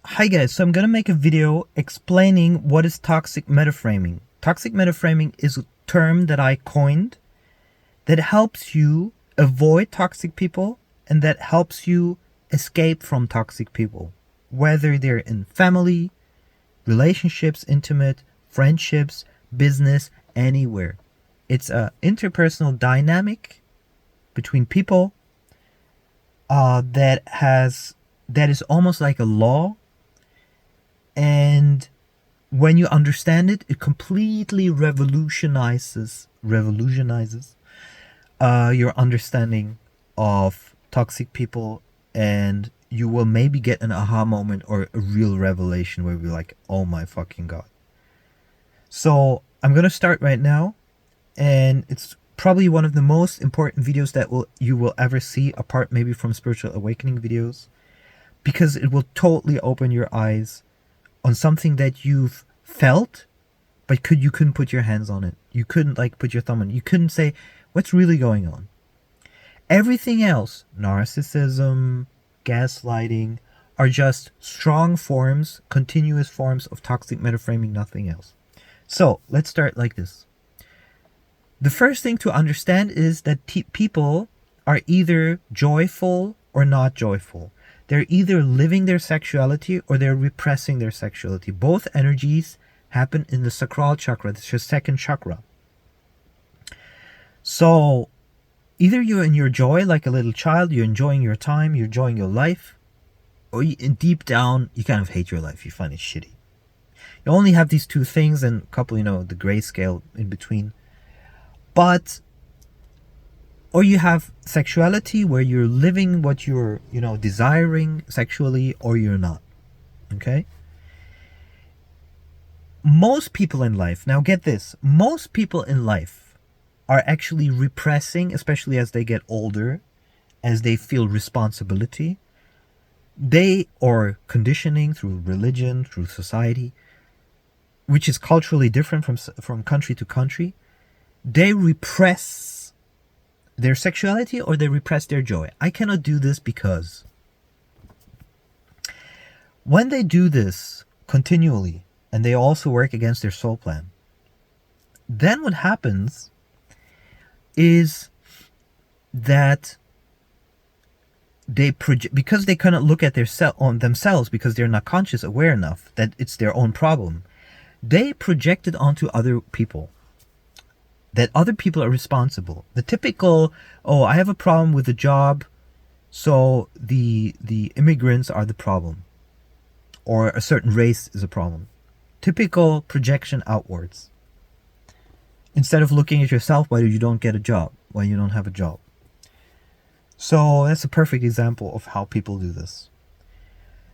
Hi guys, so I'm gonna make a video explaining what is toxic metaframing. Toxic metaframing is a term that I coined that helps you avoid toxic people and that helps you escape from toxic people, whether they're in family, relationships, intimate, friendships, business, anywhere. It's a interpersonal dynamic between people that is almost like a law, and when you understand it, it completely revolutionizes your understanding of toxic people, and you will maybe get an aha moment or a real revelation where you're like, oh my fucking god. So I'm gonna start right now, and it's probably one of the most important videos that you will ever see, apart maybe from spiritual awakening videos, because it will totally open your eyes on something that you've felt, but you couldn't put your hands on it. You couldn't like put your thumb on it. You couldn't say what's really going on. Everything else, narcissism, gaslighting, are just strong forms, continuous forms of toxic metaframing, nothing else. So let's start like this. The first thing to understand is that people are either joyful or not joyful. They're either living their sexuality or they're repressing their sexuality. Both energies happen in the sacral chakra, the second chakra. So either you're in your joy like a little child, you're enjoying your time, you're enjoying your life, or deep down, you kind of hate your life, you find it shitty. You only have these two things and a couple, the grayscale in between. But or you have sexuality where you're living what you're, desiring sexually, or you're not. Okay? Most people in life, now get this, most people in life are actually repressing, especially as they get older, as they feel responsibility. Or conditioning through religion, through society, which is culturally different from country to country. They repress their sexuality or they repress their joy. I cannot do this because when they do this continually and they also work against their soul plan, then what happens is that because they cannot look at on themselves, because they're not conscious, aware enough that it's their own problem, they project it onto other people, that other people are responsible. The typical, oh, I have a problem with the job, so the immigrants are the problem, or a certain race is a problem. Typical projection outwards. Instead of looking at yourself, why you don't get a job, why you don't have a job. So that's a perfect example of how people do this.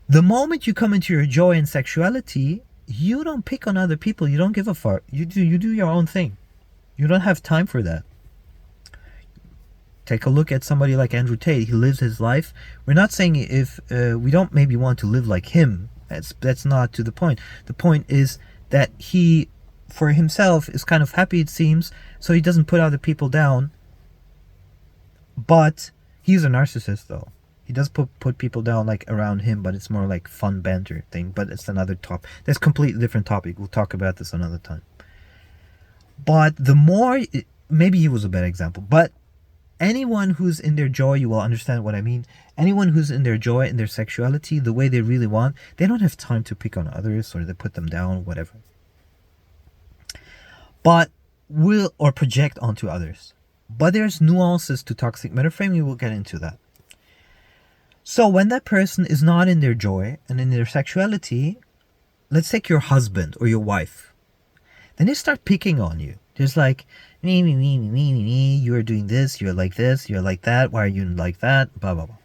The moment you come into your joy and sexuality, you don't pick on other people. You don't give a fuck. You do your own thing. You don't have time for that. Take a look at somebody like Andrew Tate. He lives his life. We're not saying if we don't maybe want to live like him. That's not to the point. The point is that he, for himself, is kind of happy, it seems, so he doesn't put other people down. But he's a narcissist, though. He does put people down like around him, but it's more like fun banter thing. But it's another topic. That's a completely different topic. We'll talk about this another time. But the more, maybe he was a bad example, but anyone who's in their joy, you will understand what I mean. Anyone who's in their joy, in their sexuality, the way they really want, they don't have time to pick on others or they put them down, whatever. But or project onto others. But there's nuances to toxic metaframing. We'll get into that. So when that person is not in their joy and in their sexuality, let's take your husband or your wife. Then they start picking on you. There's like, me, you're doing this, you're like that, why are you like that, blah, blah, blah.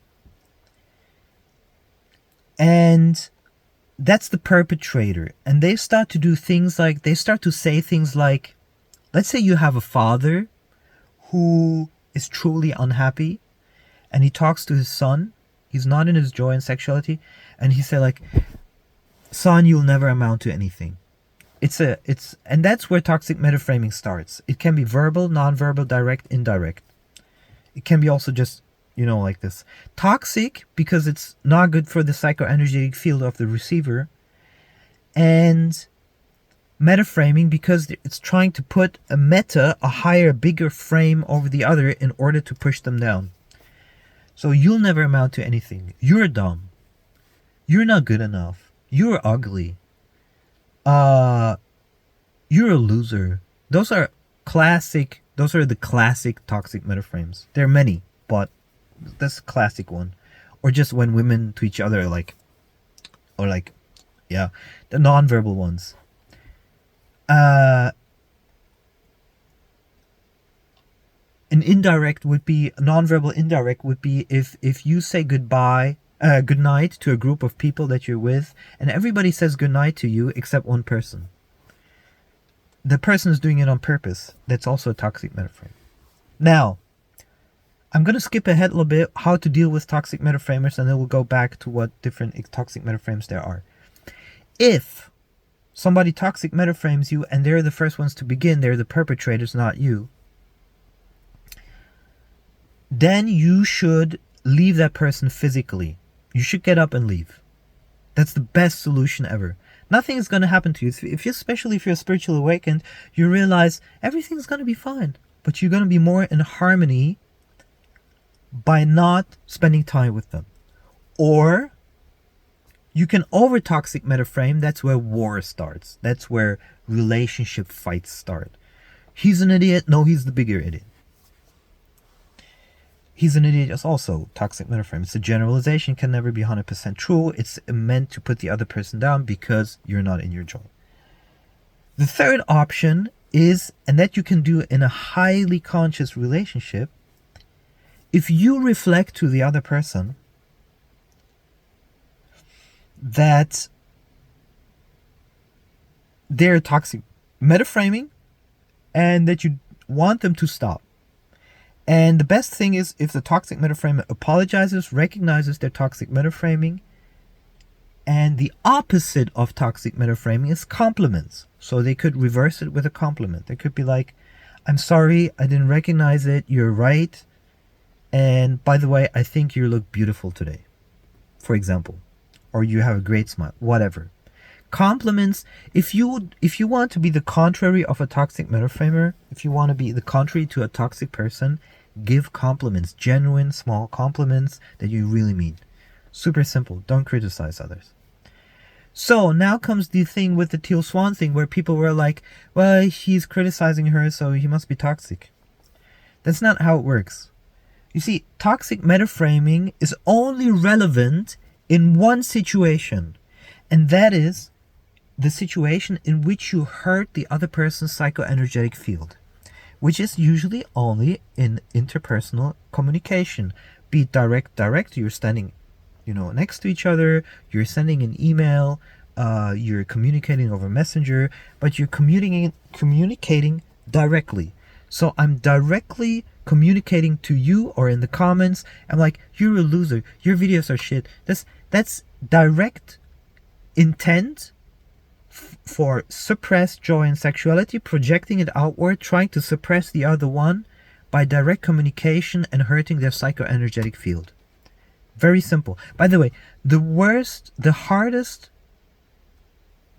And that's the perpetrator. And they start to do things like, they start to say things like, let's say you have a father who is truly unhappy and he talks to his son. He's not in his joy and sexuality. And he said like, son, you'll never amount to anything. And that's where toxic metaframing starts. It can be verbal, non-verbal, direct, indirect. It can be also just like this. Toxic because it's not good for the psychoenergetic field of the receiver, and metaframing because it's trying to put a higher, bigger frame over the other in order to push them down. So you'll never amount to anything. You're dumb. You're not good enough. You're ugly. You're a loser. Those are the classic toxic metaframes. There are many, but that's a classic one. Or just when women to each other yeah, the non-verbal ones. An indirect would be, non-verbal indirect would be if you say good night to a group of people that you're with, and everybody says good night to you except one person. The person is doing it on purpose. That's also a toxic metaframe. Now, I'm going to skip ahead a little bit, how to deal with toxic metaframers, and then we'll go back to what different toxic metaframes there are. If somebody toxic metaframes you and they're the first ones to begin, they're the perpetrators, not you, then you should leave that person physically. You should get up and leave. That's the best solution ever. Nothing is going to happen to you. Especially if you're spiritually awakened, you realize everything's going to be fine. But you're going to be more in harmony by not spending time with them. Or you can over-toxic metaframe. That's where war starts. That's where relationship fights start. He's an idiot. No, he's the bigger idiot. He's an idiot is also toxic metaframe. It's a generalization, can never be 100% true. It's meant to put the other person down because you're not in your joy. The third option is, and that you can do in a highly conscious relationship, if you reflect to the other person that they're toxic metaframing and that you want them to stop. And the best thing is if the toxic metaframer apologizes, recognizes their toxic metaframing, and the opposite of toxic metaframing is compliments. So they could reverse it with a compliment. They could be like, I'm sorry, I didn't recognize it, you're right, and by the way, I think you look beautiful today, for example, or you have a great smile, whatever. Compliments, if you want to be the contrary of a toxic metaframer, if you want to be the contrary to a toxic person, give compliments, genuine small compliments that you really mean. Super simple. Don't criticize others. So now comes the thing with the teal swan thing where people were like, well, he's criticizing her, so he must be toxic. That's not how it works. You see, toxic metaframing is only relevant in one situation, and that is the situation in which you hurt the other person's psychoenergetic field, which is usually only in interpersonal communication. Be it direct, you're standing, next to each other, you're sending an email, you're communicating over Messenger, but you're communicating directly. So I'm directly communicating to you, or in the comments, I'm like, you're a loser, your videos are shit. That's direct intent for suppressed joy and sexuality, projecting it outward, trying to suppress the other one by direct communication and hurting their psychoenergetic field. Very simple. By the way, the hardest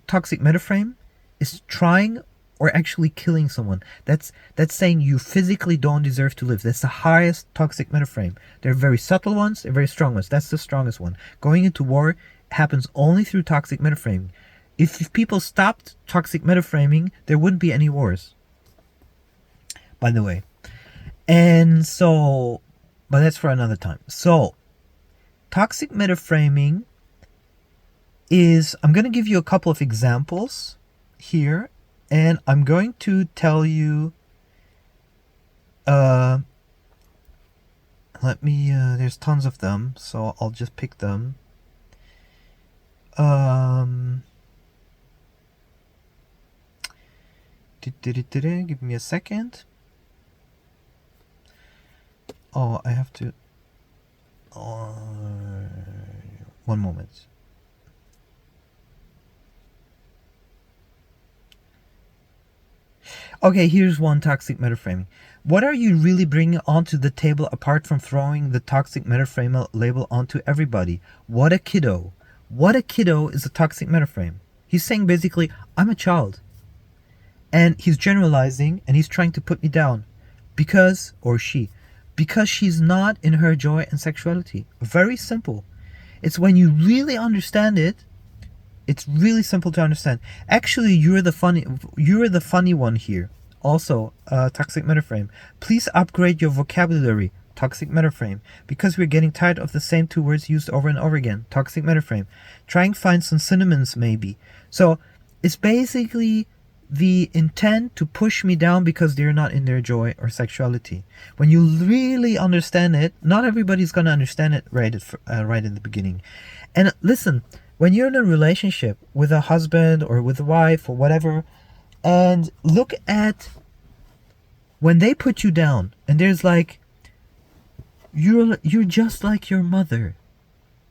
toxic metaframe is trying or actually killing someone. That's saying you physically don't deserve to live. That's the highest toxic metaframe. There are very subtle ones, there are very strong ones. That's the strongest one. Going into war happens only through toxic metaframing. If people stopped toxic metaframing, there wouldn't be any wars. By the way. And so, but that's for another time. So, toxic metaframing is, I'm going to give you a couple of examples here, and I'm going to tell you, there's tons of them, so I'll just pick them. Give me a second. Oh, I have to. One moment. Okay, here's one toxic metaframing. What are you really bringing onto the table apart from throwing the toxic metaframe label onto everybody? What a kiddo. What a kiddo is a toxic metaframe. He's saying basically, I'm a child. And he's generalizing and he's trying to put me down. Because, or she, because she's not in her joy and sexuality. Very simple. It's when you really understand it, it's really simple to understand. Actually, you're the funny one here. Also, toxic metaframe. Please upgrade your vocabulary. Toxic metaframe. Because we're getting tired of the same two words used over and over again. Toxic metaframe. Try and find some synonyms maybe. So it's basically the intent to push me down because they're not in their joy or sexuality. When you really understand it, not everybody's gonna understand it right in the beginning. And listen, when you're in a relationship with a husband or with a wife or whatever, and look at when they put you down, and there's like, you're just like your mother,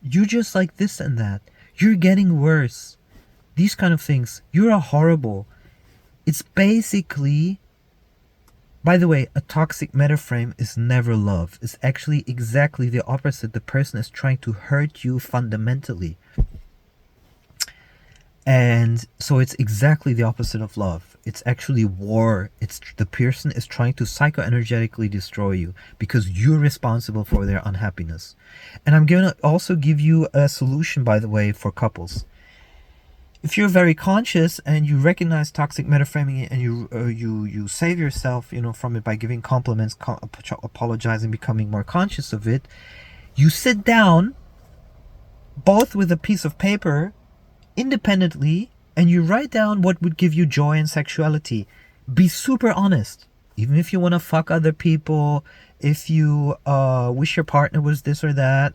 you're just like this and that, you're getting worse, these kind of things, you're a horrible. It's basically, by the way, a toxic metaframe is never love. It's actually exactly the opposite. The person is trying to hurt you fundamentally. And so it's exactly the opposite of love. It's actually war. It's the person is trying to psychoenergetically destroy you because you're responsible for their unhappiness. And I'm going to also give you a solution, by the way, for couples. If you're very conscious and you recognize toxic metaframing and you save yourself, from it by giving compliments, apologizing, becoming more conscious of it, you sit down both with a piece of paper independently and you write down what would give you joy and sexuality. Be super honest. Even if you want to fuck other people, if you wish your partner was this or that,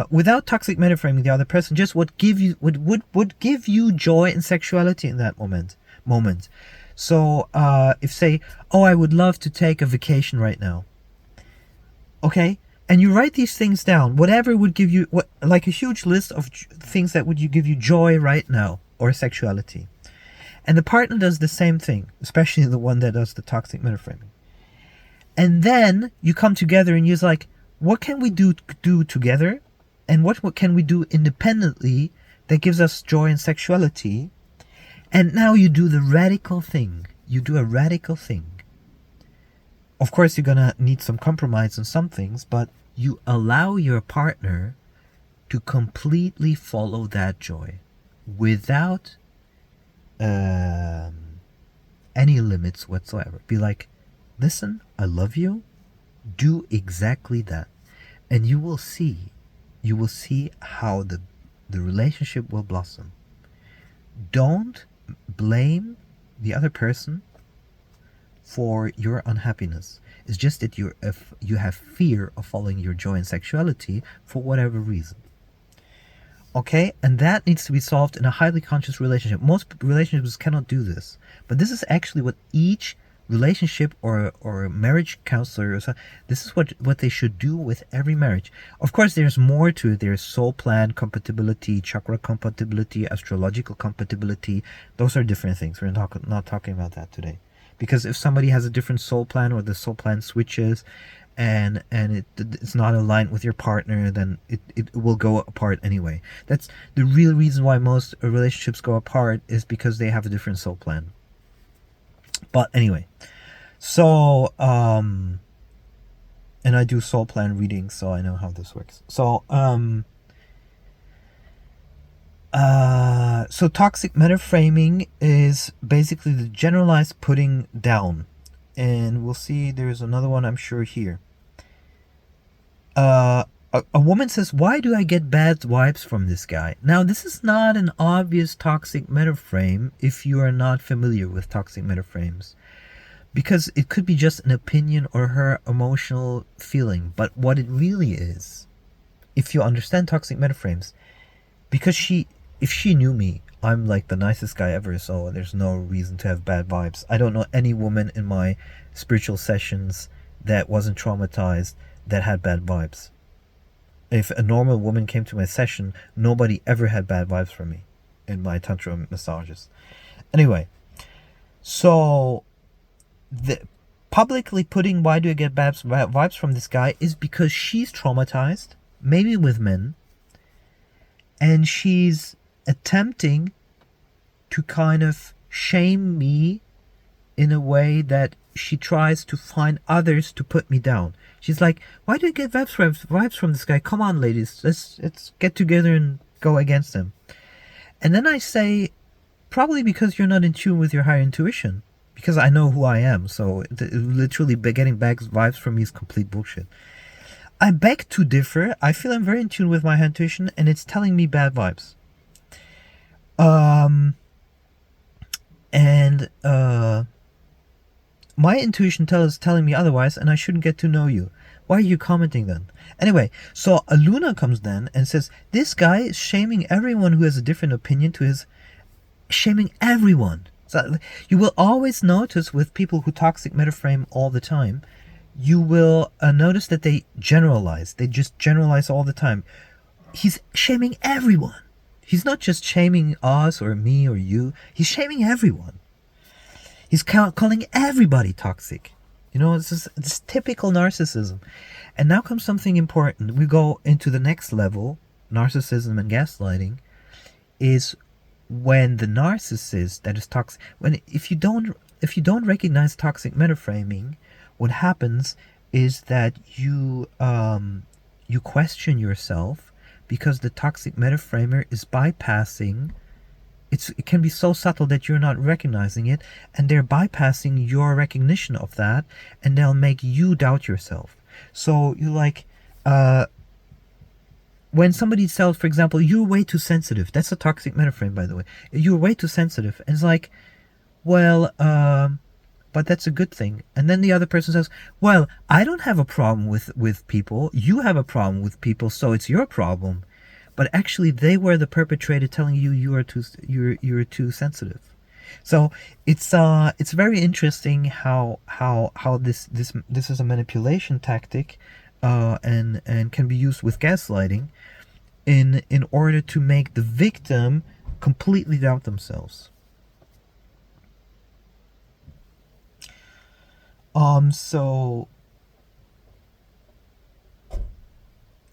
without toxic metaframing the other person, just what would give you joy and sexuality in that moment. So if say, oh, I would love to take a vacation right now. Okay, and you write these things down, whatever would give you, like a huge list of things that would give you joy right now or sexuality. And the partner does the same thing, especially the one that does the toxic metaframing. And then you come together and you're like, what can we do together, and what can we do independently that gives us joy and sexuality? And now you do the radical thing. You do a radical thing. Of course, you're gonna need some compromise on some things, but you allow your partner to completely follow that joy without any limits whatsoever. Be like, listen, I love you. Do exactly that, and you will see how the relationship will blossom. Don't blame the other person for your unhappiness. It's just that you have fear of following your joy and sexuality for whatever reason. Okay, and that needs to be solved in a highly conscious relationship. Most relationships cannot do this, but this is actually what each relationship or marriage counselor, this is what they should do with every marriage. Of course, there's more to it. There's soul plan compatibility, chakra compatibility, astrological compatibility. Those are different things. We're not talking about that today, because if somebody has a different soul plan or the soul plan switches and it's not aligned with your partner, then it will go apart anyway. That's the real reason why most relationships go apart, is because they have a different soul plan. But anyway, so and I do soul plan readings, so I know how this works. So so toxic metaframing is basically the generalized putting down, and we'll see there's another one I'm sure here. A woman says, why do I get bad vibes from this guy? Now, this is not an obvious toxic metaframe if you are not familiar with toxic metaframes, because it could be just an opinion or her emotional feeling. But what it really is, if you understand toxic metaframes, because if she knew me, I'm like the nicest guy ever, so there's no reason to have bad vibes. I don't know any woman in my spiritual sessions that wasn't traumatized that had bad vibes. If a normal woman came to my session, nobody ever had bad vibes from me in my tantra massages. Anyway, so the publicly putting why do I get bad vibes from this guy is because she's traumatized, maybe with men, and she's attempting to kind of shame me in a way that she tries to find others to put me down. She's like, why do you get vibes from this guy? Come on, ladies, let's get together and go against him. And then I say, probably because you're not in tune with your higher intuition. Because I know who I am, so literally getting bad vibes from me is complete bullshit. I beg to differ. I feel I'm very in tune with my higher intuition, and it's telling me bad vibes. And my intuition telling me otherwise, and I shouldn't get to know you. Why are you commenting then? Anyway, so Aluna comes then and says, this guy is shaming everyone who has a different opinion to his... Shaming everyone. So you will always notice with people who toxic metaframe all the time, you will notice that they generalize. They just generalize all the time. He's shaming everyone. He's not just shaming us or me or you. He's shaming everyone. He's calling everybody toxic. You know, it's typical narcissism. And now comes something important. We go into the next level, narcissism and gaslighting, is when the narcissist that is toxic, if you don't recognize toxic metaframing, what happens is that you question yourself, because the toxic metaframer is bypassing. It can be so subtle that you're not recognizing it, and they're bypassing your recognition of that, and they'll make you doubt yourself. So you like, when somebody tells, for example, you're way too sensitive. That's a toxic metaframe, by the way. You're way too sensitive. And it's like, well, but that's a good thing. And then the other person says, well, I don't have a problem with people. You have a problem with people, so it's your problem. But actually, they were the perpetrator telling you you're too sensitive. So it's very interesting how this is a manipulation tactic, and can be used with gaslighting in order to make the victim completely doubt themselves. So,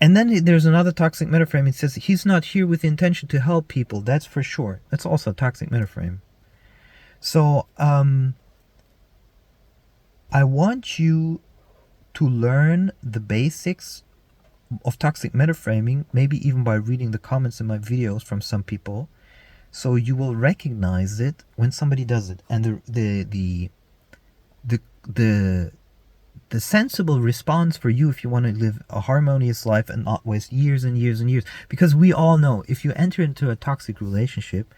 and then there's another toxic metaframe. It says he's not here with the intention to help people. That's for sure. That's also a toxic metaframe. So, I want you to learn the basics of toxic metaframing, maybe even by reading the comments in my videos from some people, so you will recognize it when somebody does it. And the sensible response for you, if you want to live a harmonious life and not waste years and years and years, because we all know if you enter into a toxic relationship,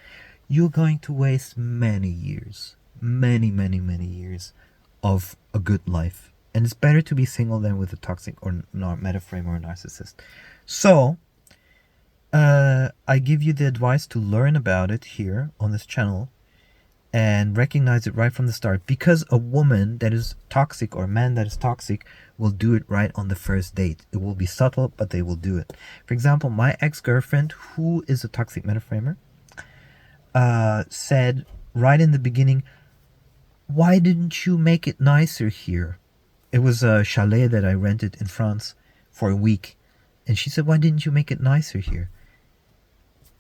you're going to waste many years, many years of a good life. And it's better to be single than with a toxic or metaframe or a narcissist. So, I give you the advice to learn about it here on this channel and recognize it right from the start. Because a woman that is toxic or a man that is toxic will do it right on the first date. It will be subtle, but they will do it. For example, my ex-girlfriend, who is a toxic metaframer, said right in the beginning, why didn't you make it nicer here? It was a chalet that I rented in France for a week. And she said, why didn't you make it nicer here?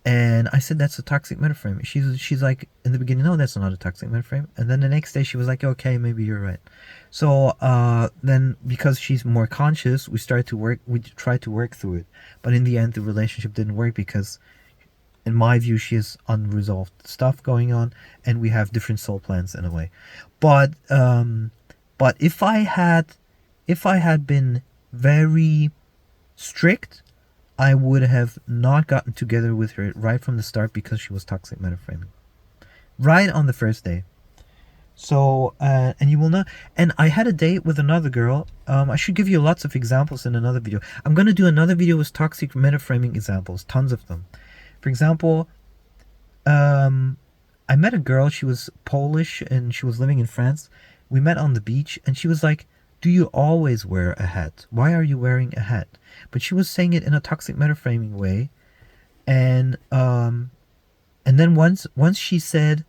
And I said, that's a toxic metaframe. She's like, in the beginning, no, that's not a toxic metaframe. And then the next day she was like, okay, maybe you're right. So then because she's more conscious, we tried to work through it. But in the end, the relationship didn't work because, in my view, she has unresolved stuff going on, and we have different soul plans in a way. But if I had been very strict, I would have not gotten together with her right from the start because she was toxic metaframing. Right on the first day. So, and you will not. And I had a date with another girl. I should give you lots of examples in another video. I'm going to do another video with toxic metaframing examples. Tons of them. For example, I met a girl. She was Polish and she was living in France. We met on the beach and she was like, do you always wear a hat? Why are you wearing a hat? But she was saying it in a toxic metaframing way. And then once she said,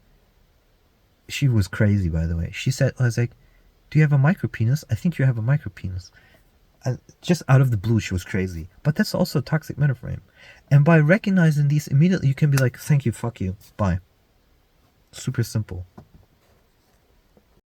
she was crazy, by the way. She said, I was like, Do you have a micro penis? I think you have a micro penis. Just out of the blue, she was crazy. But that's also a toxic metaframe. And by recognizing these immediately, you can be like, thank you, fuck you, bye. Super simple.